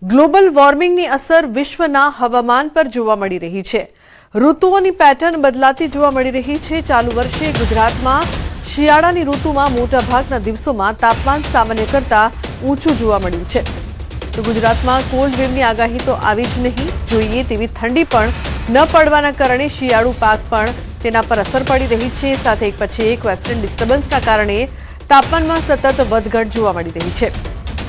Global વોર્મિંગની અસર વિશ્વના હવામાન પર જોવા મળી રહી છે। ઋતુઓની પેટર્ન બદલાતી જોવા મળી રહી છે। ચાલુ વર્ષે ગુજરાતમાં શિયાળાની ઋતુમાં મોટાભાગના દિવસોમાં તાપમાન સામાન્ય કરતાં ઊંચું જોવા મળ્યું છે। તો ગુજરાતમાં કોલ્ડ વેવની આગાહી તો આવી જ નહીં જોઈએ તેવી ઠંડી પણ ન પડવાના કારણે શિયાળુ પાક પણ તેના પર અસર પડી રહી છે। સાથે એક પછી એક વેસ્ટર્ન ડિસ્ટર્બન્સના કારણે તાપમાનમાં સતત વધઘટ જોવા મળી રહી છે।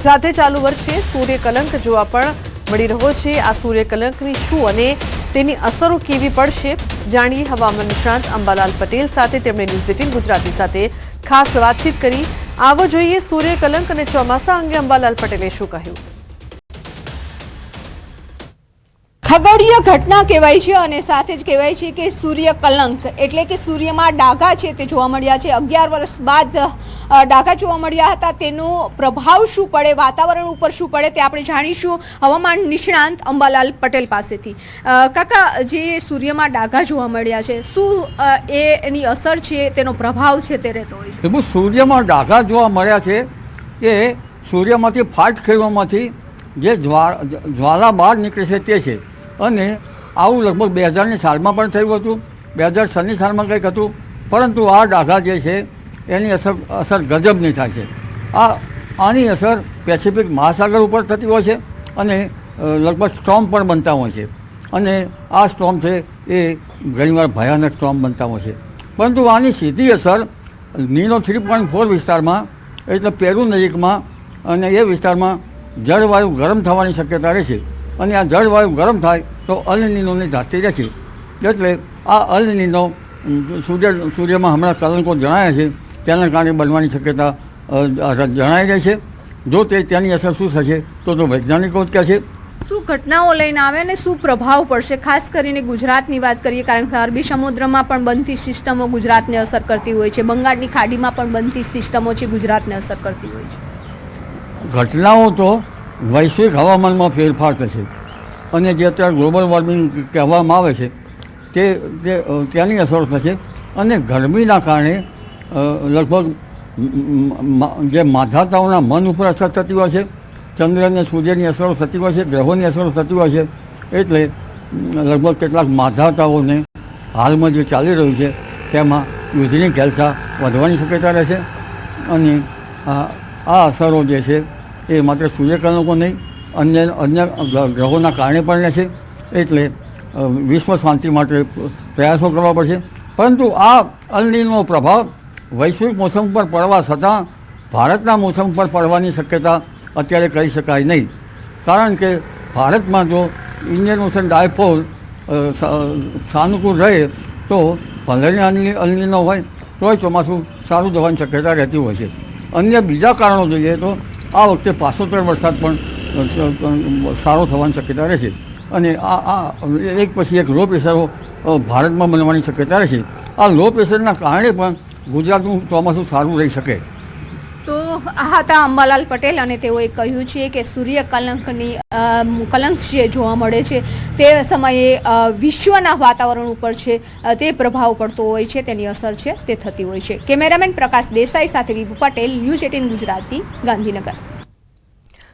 સાથે ચાલુ વર્ષે સૂર્યકલંક જોવા પણ મળી રહ્યો છે। આ સૂર્યકલંકની શું અને તેની અસરો કેવી પડશે જાણીએ હવામાન નિષ્ણાંત અંબાલાલ પટેલ સાથે। તેમણે ન્યૂઝ 18 ગુજરાતી સાથે ખાસ વાતચીત કરી। આવો જોઈએ સૂર્યકલંક અને ચોમાસા અંગે અંબાલાલ પટેલે શું કહ્યું। ખગોળીય ઘટના કહેવાય છે અને સાથે જ કહેવાય છે કે સૂર્યકલંક એટલે કે સૂર્યમાં ડાઘા છે તે જોવા મળ્યા છે। 11 વર્ષ બાદ ડાઘા જોવા મળ્યા હતા। તેનો પ્રભાવ શું પડે, વાતાવરણ ઉપર શું પડે તે આપણે જાણીશું હવામાન નિષ્ણાંત અંબાલાલ પટેલ પાસેથી। કાકા, જે સૂર્યમાં ડાઘા જોવા મળ્યા છે શું એની અસર છે, તેનો પ્રભાવ છે તે રહેતો હોય છે? સૂર્યમાં ડાઘા જોવા મળ્યા છે એ સૂર્યમાંથી ફાટ ખેડવામાંથી જે જ્વાલા બહાર નીકળે છે તે છે। અને આવું લગભગ 2000ની સાલમાં પણ થયું હતું, 2006ની સાલમાં કંઈક હતું, પરંતુ આ ડાઘા જે છે એની અસર ગજબની થાય છે। આની અસર પેસિફિક મહાસાગર ઉપર થતી હોય છે અને લગભગ સ્ટોર્મ પણ બનતા હોય છે। અને આ સ્ટોર્મ છે એ ઘણીવાર ભયાનક સ્ટોર્મ બનતા હોય છે। પરંતુ આની સીધી અસર નીનો 3.4 વિસ્તારમાં એટલે પેરુ નજીકમાં અને એ વિસ્તારમાં જળવાયુ ગરમ થવાની શક્યતા રહેશે। અને આ જળવાયુ ગરમ થાય તો અલ નીનોની ધાતી રહેશે। એટલે આ અલ નીનો સૂર્યમાં હમણાં કલંકો જણાયા છે તેના કારણે બનવાની શક્યતા જણાઈ રહી છે। જો તેની અસર શું થશે તો વૈજ્ઞાનિકો જ કહે છે। શું ઘટનાઓ લઈને આવે અને શું પ્રભાવ પડશે? ખાસ કરીને ગુજરાતની વાત કરીએ, કારણ કે અરબી સમુદ્રમાં પણ બનતી સિસ્ટમો ગુજરાતને અસર કરતી હોય છે, બંગાળની ખાડીમાં પણ બનતી સિસ્ટમો છે ગુજરાતને અસર કરતી હોય છે। ઘટનાઓ તો વૈશ્વિક હવામાનમાં ફેરફાર થશે અને જે અત્યારે ગ્લોબલ વોર્મિંગ કહેવામાં આવે છે તેની અસર થશે। અને ગરમીના કારણે લગભગ જે માધાતાઓના મન ઉપર અસર થતી હોય છે, ચંદ્ર અને સૂર્યની અસરો થતી હોય છે, ગ્રહોની અસરો થતી હોય છે। એટલે લગભગ કેટલાક માધાતાઓને હાલમાં જે ચાલી રહ્યું છે તેમાં યુદ્ધની ઘેલછા વધવાની શક્યતા રહેશે। અને આ અસરો જે છે એ માત્ર સૂર્યકલંકો નહીં અન્ય ગ્રહોના કારણે પણ રહેશે। એટલે વિશ્વ શાંતિ માટે પ્રયાસો કરવા પડશે। પરંતુ આ અલ નીનો પ્રભાવ વૈશ્વિક મોસમ પર પડવા છતાં ભારતના મોસમ પર પડવાની શક્યતા અત્યારે કહી શકાય નહીં। કારણ કે ભારતમાં જો ઇન્ડિયન ઓશન ડાયપોલ સાનુકૂળ રહે તો ભલે અલ નીનો હોય તોય ચોમાસું સારું જવાની શક્યતા રહેતી હોય છે। અન્ય બીજા કારણો જોઈએ તો આ વખતે 75 વરસાદ પણ સારો થવાની શક્યતા રહેશે। અને આ એક પછી એક લો પ્રેશરો ભારતમાં બનવાની શક્યતા રહેશે। આ લો પ્રેશરના કારણે પણ ગુજરાતનું ચોમાસું સારું રહી શકે। તો આ હતા અંબાલાલ પટેલ અને તેઓએ કહ્યું છે કે સૂર્યકલંકની કલંક જે જોવા મળે છે તે સમયે વિશ્વના વાતાવરણ ઉપર છે તે પ્રભાવ પડતો હોય છે, તેની અસર છે તે થતી હોય છે। કેમેરામેન પ્રકાશ દેસાઈ સાથે વિભુ પટેલ, ન્યૂઝ 18 ગુજરાતી, ગાંધીનગર।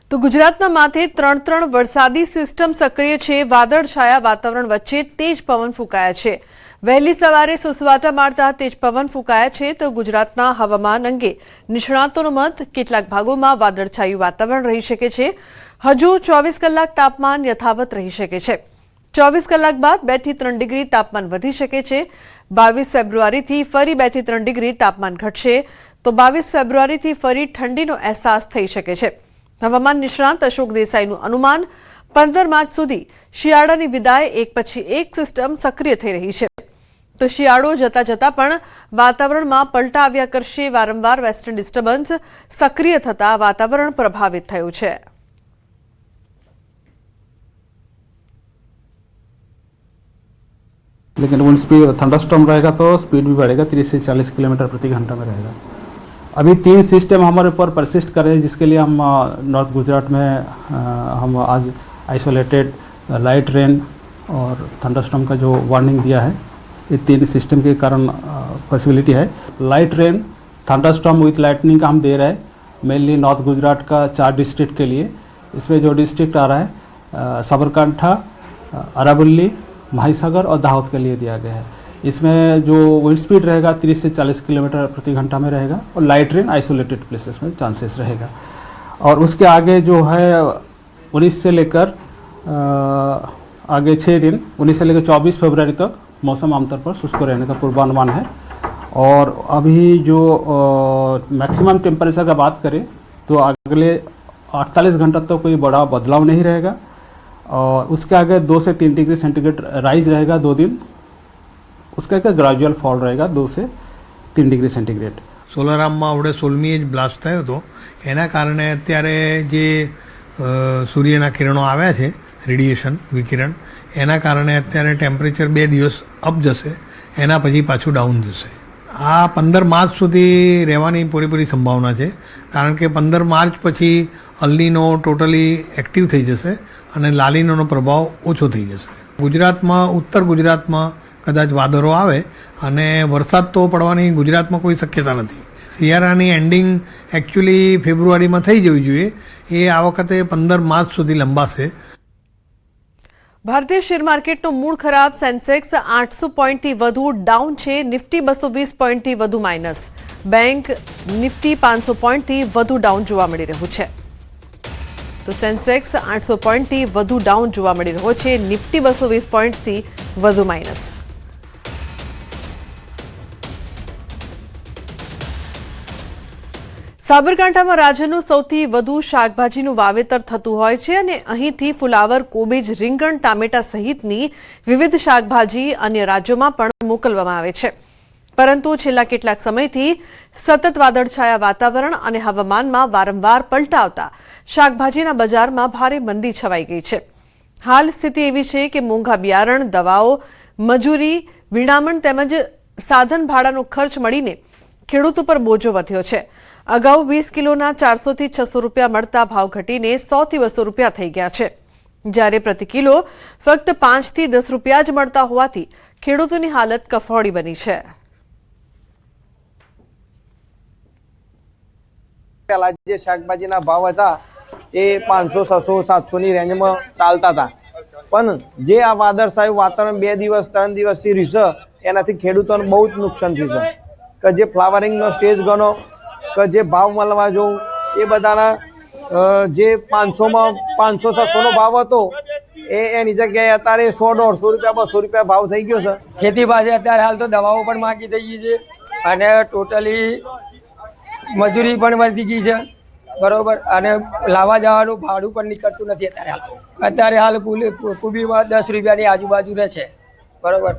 તો ગુજરાતના માથે 3 વરસાદી સિસ્ટમ સક્રિય છે। વાદળછાયા વાતાવરણ વચ્ચે તેજ પવન ફૂંકાયા છે। વહેલી સવારે સુસવાટા મારતા તેજ પવન ફૂંકાયા છે। તો ગુજરાતના હવામાન અંગે નિષ્ણાતોનો મત, કેટલાક ભાગોમાં વાદળછાયું વાતાવરણ રહી શકે છે। હજુ 24 કલાક તાપમાન યથાવત રહી શકે છે। 24 કલાક બાદ 2 થી 3 ડિગ્રી તાપમાન વધી શકે છે। 22 ફેબ્રુઆરીથી ફરી 2 થી 3 ડિગ્રી તાપમાન ઘટશે। તો 22 ફેબ્રુઆરીથી ફરી ઠંડીનો અહેસાસ થઈ શકે છે। હવામાન નિષ્ણાંત અશોક દેસાઈનું અનુમાન 15 માર્ચ સુધી શિયાળાની વિદાય એક પછી એક સિસ્ટમ સક્રિય થઈ રહી છે। તો શિયાળો જતા જતા પણ વાતાવરણમાં પલટા આવ્યા કરશે। વારંવાર વેસ્ટર્ન ડિસ્ટર્બન્સ સક્રિય થતા વાતાવરણ પ્રભાવિત થયું છે। लेकिन विंड स्पीड थंडरस्टॉर्म रहेगा तो स्पीड भी बढ़ेगा, 30 से 40 किलोमीटर प्रति घंटा में रहेगा। अभी 3 सिस्टम हमारे ऊपर परसिस्ट कर रहे हैं, जिसके लिए हम नॉर्थ गुजरात में हम आज आइसोलेटेड लाइट रेन और थंडरस्टॉर्म का जो वार्निंग दिया है, ये 3 सिस्टम के कारण पॉसिबिलिटी है। Light rain, thunderstorm with lightning का हम दे रहे हैं मेनली नॉर्थ गुजरात का 4 डिस्ट्रिक्ट के लिए। इसमें जो डिस्ट्रिक्ट आ रहा है साबरकांठा, अरावली, माहीसागर और दाहोद के लिए दिया गया है। इसमें जो विंड स्पीड रहेगा 30 से 40 किलोमीटर प्रति घंटा में रहेगा और लाइट रेन आइसोलेटेड प्लेसेस में चांसेस रहेगा। और उसके आगे जो है 19 से लेकर आगे 6 दिन 19 से लेकर 24 फरवरी तक मौसम आमतौर पर शुष्क रहने का पूर्वानुमान है। और अभी जो मैक्सिमम टेम्परेचर का बात करें तो अगले 48 घंटा तक कोई बड़ा बदलाव नहीं रहेगा और उसके आगे 2 से 3 डिग्री सेंटीग्रेड राइज रहेगा 2 दिन, उसके आगे ग्रेजुअल फॉल रहेगा 2 से 3 डिग्री सेंटीग्रेड। સોલારામમાં આપણે 16મી જ બ્લાસ્ટ થયો હતો, એના કારણે અત્યારે જે સૂર્યના કિરણો આવ્યા છે, રેડિયેશન વિકિરણ, એના કારણે અત્યારે ટેમ્પરેચર 2 દિવસ અપ જશે, એના પછી પાછું ડાઉન જશે। આ 15 માર્ચ સુધી રહેવાની પૂરેપૂરી સંભાવના છે, કારણ કે 15 માર્ચ પછી અલ્નીનો ટોટલી એક્ટિવ થઈ જશે અને લાલીનોનો પ્રભાવ ઓછો થઈ જશે। ગુજરાતમાં, ઉત્તર ગુજરાતમાં કદાચ વાદળો આવે અને વરસાદ તો પડવાની ગુજરાતમાં કોઈ શક્યતા નથી। શિયાળાની એન્ડિંગ એકચ્યુઅલી ફેબ્રુઆરીમાં થઈ જવી જોઈએ, એ આ વખતે 15 માર્ચ સુધી લંબાશે। ભારતીય શેર માર્કેટનો મૂળ ખરાબ, સેન્સેક્સ 800 પોઈન્ટથી વધુ ડાઉન છે, નિફ્ટી 220 પોઈન્ટથી વધુ માઇનસ, બેંક નિફ્ટી 500 પોઈન્ટથી વધુ ડાઉન જોવા મળી રહ્યું છે। તો સેન્સેક્સ 800 પોઈન્ટથી વધુ ડાઉન જોવા મળી રહ્યો છે, નિફ્ટી 220 પોઈન્ટથી વધુ માઇનસ। સાબરકાંઠામાં રાજ્યનું સૌથી વધુ શાકભાજીનું વાવેતર થતું હોય છે અને અહીંથી ફુલાવર, કોબીજ, રીંગણ, ટામેટા સહિતની વિવિધ શાકભાજી અન્ય રાજ્યોમાં પણ મોકલવામાં આવે છે। પરંતુ છેલ્લા કેટલાક સમયથી સતત વાદળછાયા વાતાવરણ અને હવામાનમાં વારંવાર પલટા આવતા શાકભાજીના બજારમાં ભારે મંદી છવાઈ ગઈ છે। હાલ સ્થિતિ એવી છે કે મોંઘા બિયારણ, દવાઓ, મજૂરી, વિણામણ તેમજ સાધન ભાડાનો ખર્ચ મળીને ખેડૂતો પર બોજો વધ્યો છે। અગાઉ 20 કિલોના 400 થી 600 રૂપિયા મળતા ભાવ ઘટીને 100 થી 200 રૂપિયા થઈ ગયા છે, જ્યારે પ્રતિ કિલો ફક્ત 5 થી 10 રૂપિયા જ મળતા હોવાથી ખેડૂતોની હાલત કફોડી બની છે। પહેલા જે શાકભાજીના ભાવ હતા એ 500, 600, 700 ની રેન્જમાં ચાલતા હતા, પણ જે આ વાદળછાયું વાતાવરણ 2 દિવસ 3 દિવસથી રહ્યું છે એનાથી ખેડૂતોને બહુ જ નુકસાન થયું છે। કે જે ફ્લાવરિંગનો સ્ટેજ ગણો કે જે ભાવ મળવા જોઉં એ બધાના જે 500 600 નો ભાવ હતો એની જગ્યાએ અત્યારે 100, 150 રૂપિયા, 200 રૂપિયા ભાવ થઈ ગયો છે। ખેતી પાસે અત્યારે હાલ તો દવાઓ પણ માંગી થઈ ગઈ છે અને ટોટલી મજૂરી પણ વધી ગઈ છે, બરોબર, અને લાવવા જવાનું ભાડું પણ નીકળતું નથી અત્યારે હાલ કુબીમાં 10 રૂપિયાની આજુબાજુ રહે છે, બરોબર,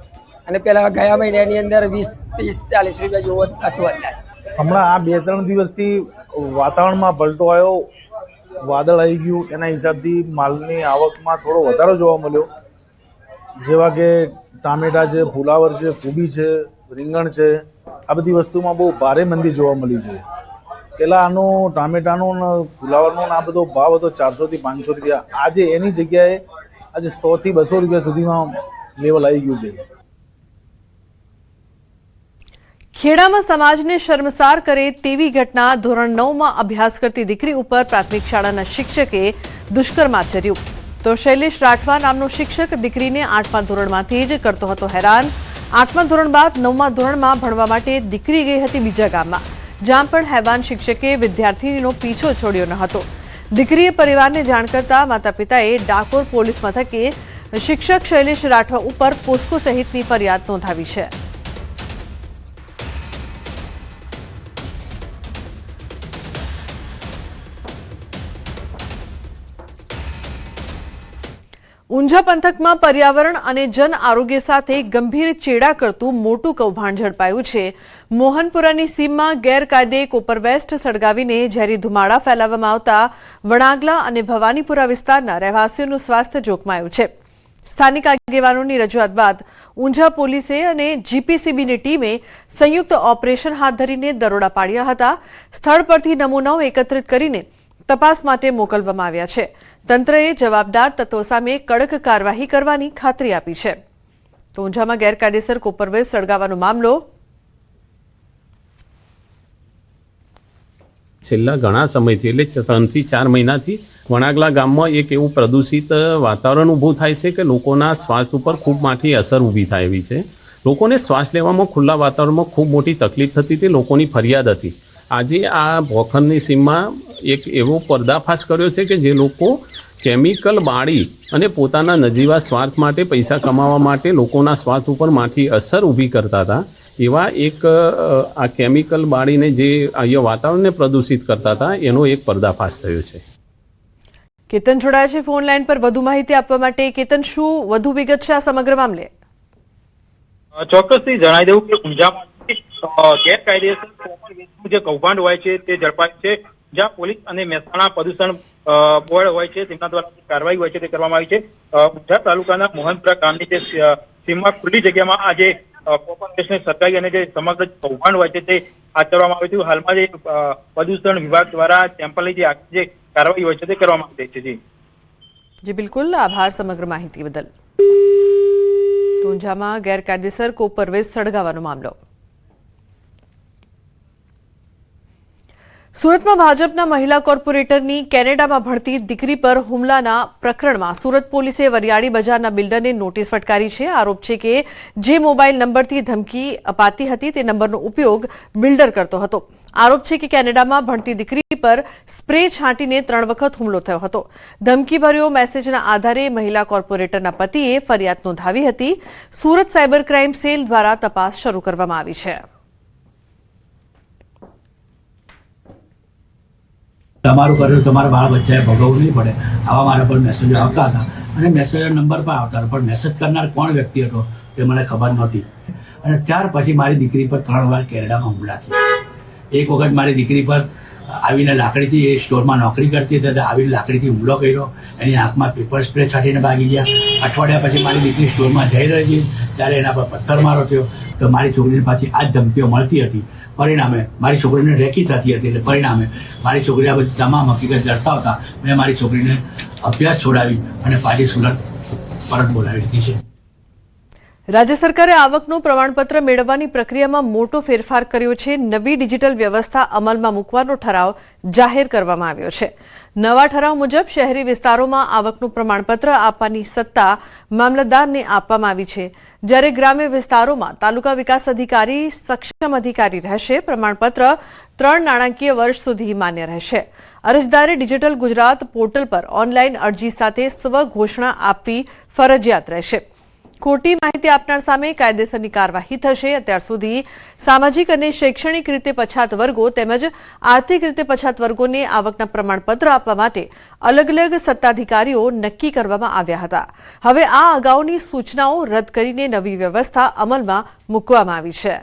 અને પેલા ગયા મહિનાની અંદર 20, 30, 40 રૂપિયા જેવો હતું અત્યારે। હમણાં આ 2-3 દિવસથી વાતાવરણમાં પલટો આવ્યો, વાદળ આવી ગયું, એના હિસાબથી માલની આવકમાં થોડો વધારો જોવા મળ્યો। જેવા કે ટામેટા છે, ફુલાવર છે, કોબી છે, રીંગણ છે, આ બધી વસ્તુમાં બહુ ભારે મંદી જોવા મળી છે। પહેલાં આનો ટામેટાનો ને ફુલાવરનો આ બધો ભાવ હતો 400 થી 500 રૂપિયા, આજે એની જગ્યાએ આજે 100 થી 200 રૂપિયા સુધીમાં લેવલ આવી ગયું છે। ખેડામાં સમાજને શર્મસાર કરે તેવી ઘટના, ધોરણ 9માં અભ્યાસ કરતી દીકરી ઉપર પ્રાથમિક શાળાના શિક્ષકે દુષ્કર્મ આચર્યું। તો શૈલેષ રાઠવા નામનો શિક્ષક દીકરીને 8મા ધોરણમાંથી જ કરતો હતો હેરાન। 8મા ધોરણ બાદ 9મા ધોરણમાં ભણવા માટે દીકરી ગઈ હતી બીજા ગામમાં, જ્યાં પણ હેવાન શિક્ષકે વિદ્યાર્થીનીનો પીછો છોડ્યો ન હતો। દીકરીએ પરિવારને જાણ કરતા માતા પિતાએ ડાકોર પોલીસ મથકે શિક્ષક શૈલેષ રાઠવા ઉપર પોસ્કો સહિતની ફરિયાદ નોંધાવી છે। ઊંઝા પંથકમાં પર્યાવરણ અને જન આરોગ્ય સાથે ગંભીર ચેડા કરતું મોટું કૌભાંડ ઝડપાયું છે। મોહનપુરાની સીમમાં ગેરકાયદે કોપરવેસ્ટ સળગાવીને ઝેરી ધુમાડા ફેલાવવામાં આવતા વણાગલા અને ભવાનીપુરા વિસ્તારના રહેવાસીઓનું સ્વાસ્થ્ય જોખમાયું છે। સ્થાનિક આગેવાનોની રજૂઆત બાદ ઊંઝા પોલીસે અને જીપીસીબીની ટીમે સંયુક્ત ઓપરેશન હાથ ધરીને દરોડા પાડ્યા હતા। સ્થળ પરથી નમૂનાઓ એકત્રિત કરીને તપાસ માટે મોકલવામાં આવ્યા છે। તંત્રએ જવાબદાર તત્વો સામે કડક કાર્યવાહી કરવાની ખાતરી આપી છે। તો ઊંઝામાં ગેરકાયદેસર કોપરવેસ્ટ સળગાવવાનો મામલો છેલ્લા ઘણા સમયથી એટલે 3 થી 4 મહિનાથી વણાગલા ગામમાં એક એવું પ્રદૂષિત વાતાવરણ ઊભું થાય છે કે લોકોના સ્વાસ્થ્ય ઉપર ખૂબ મોટી અસર ઊભી થાય એવી છે. લોકોને શ્વાસ લેવામાં ખુલ્લા વાતાવરણમાં ખૂબ મોટી તકલીફ થતી તે લોકોની ફરિયાદ હતી. આજે આ ભોખરની સીમમાં એક એવો પર્દાફાશ કર્યો છે કે જે લોકો કેમિકલ બાળી અને પોતાના નજીવા સ્વાર્થ માટે પૈસા કમાવા માટે લોકોના સ્વાસ્થ્ય ઉપર મોટી અસર ઊભી કરતા હતા. એવા એક આ કેમિકલ બાળીને જે અહીંયા વાતાવરણને પ્રદૂષિત કરતા હતા એનો એક પર્દાફાશ થયો છે. કેતન જોડાયા છે ફોન લાઈન પર વધુ માહિતી આપવા માટે. કેતન, શું વધુ વિગત છે આ સમગ્ર મામલે? ચોક્કસથી જણાવી દઉં કે ઊંઝામાંથી ગેરકાયદેસર જે કૌભાંડ હોય છે તે ઝડપાય છે. જ્યાં પોલીસ અને મહેસાણા પ્રદૂષણ બોર્ડ હોય છે તેમના દ્વારા કાર્યવાહી હોય છે તે કરવામાં આવી છે. ઊંઝા તાલુકાના મોહનપુરા ગામની જે સીમમાં ખુલ્લી જગ્યામાં આજે કોર્પોરેશને સર્જાઈ અને જે સમગ્ર કૌભાંડ હોય છે તે આચરવામાં આવ્યું હતું. હાલમાં જે પ્રદૂષણ વિભાગ દ્વારા સેમ્પલની જે કાર્યવાહી હોય છે તે કરવામાં આવી છે. જી બિલકુલ, આભાર સમગ્ર માહિતી બદલ. ઊંઝામાં ગેરકાયદેસર કોપરવેસ સળગાવવાનો મામલો. સુરતમાં ભાજપના મહિલા કોર્પોરેટરની કેનેડામાં ભણતી દીકરી પર હુમલાના પ્રકરણમાં સુરત પોલીસે વરિયાળી બજારના બિલ્ડરને નોટિસ ફટકારી છે. આરોપ છે કે જે મોબાઈલ નંબરથી ધમકી અપાતી હતી તે નંબરનો ઉપયોગ બિલ્ડર કરતો હતો. આરોપ છે કે કેનેડામાં ભણતી દીકરી પર સ્પ્રે છાંટીને 3 વખત હુમલો થયો હતો. ધમકીભર્યો મેસેજના આધારે મહિલા કોર્પોરેટરના પતિએ ફરિયાદ નોંધાવી હતી. સુરત સાયબર ક્રાઇમ સેલ દ્વારા તપાસ શરૂ કરવામાં આવી છે. તમારું કર્યું તમારા બાળ બચ્ચાએ ભોગવવું નહીં પડે આવા મારા પર મેસેજો આવતા હતા અને મેસેજ નંબર પણ આવતા હતા, પણ મેસેજ કરનાર કોણ વ્યક્તિ હતો તે મને ખબર નહોતી. અને ત્યાર પછી મારી દીકરી પર 3 વાર કેનેડામાં હુમલા થયા. એક વખત મારી દીકરી પર આવીને લાકડીથી, એ સ્ટોરમાં નોકરી કરતી હતી, આવીને લાકડીથી હુમલો કર્યો. એની આંખમાં પેપર સ્પ્રે છાંટીને ભાગી ગયા. અઠવાડિયા પછી મારી દીકરી સ્ટોરમાં જઈ રહી હતી ત્યારે એના પર પથ્થરમારો થયો. તો મારી છોકરીને પાછી આ જ ધમકીઓ મળતી હતી. પરિણામે મારી છોકરીને રેકી થતી હતી. એટલે પરિણામે મારી છોકરી આ બધી તમામ હકીકત દર્શાવતા મેં મારી છોકરીને અભ્યાસ છોડાવી અને પાછી સુરત પરત બોલાવી દીધી છે. રાજ્ય સરકારે આવકનું પ્રમાણપત્ર મેળવવાની પ્રક્રિયામાં મોટો ફેરફાર કર્યો છે. નવી ડિજિટલ વ્યવસ્થા અમલમાં મૂકવાનો ઠરાવ જાહેર કરવામાં આવ્યો છે. નવા ઠરાવ મુજબ શહેરી વિસ્તારોમાં આવકનું પ્રમાણપત્ર આપવાની સત્તા મામલતદારને આપવામાં આવી છે, જ્યારે ગ્રામ્ય વિસ્તારોમાં તાલુકા વિકાસ અધિકારી સક્ષમ અધિકારી રહેશે. પ્રમાણપત્ર 3 નાણાકીય વર્ષ સુધી માન્ય રહેશે. અરજદારે ડિજિટલ ગુજરાત પોર્ટલ પર ઓનલાઈન અરજી સાથે સ્વઘોષણા આપવી ફરજિયાત રહેશે. ખોટી માહિતી આપનાર સામે કાયદેસરની કાર્યવાહી થશે. અત્યાર સુધી સામાજિક અને શૈક્ષણિક રીતે પછાત વર્ગો તેમજ આર્થિક રીતે પછાત વર્ગોને આવકના પ્રમાણપત્ર આપવા માટે અલગ અલગ સત્તાધિકારીઓ નક્કી કરવામાં આવ્યા હતા. હવે આ અગાઉની સૂચનાઓ રદ કરીને નવી વ્યવસ્થા અમલમાં મૂકવામાં આવી છે.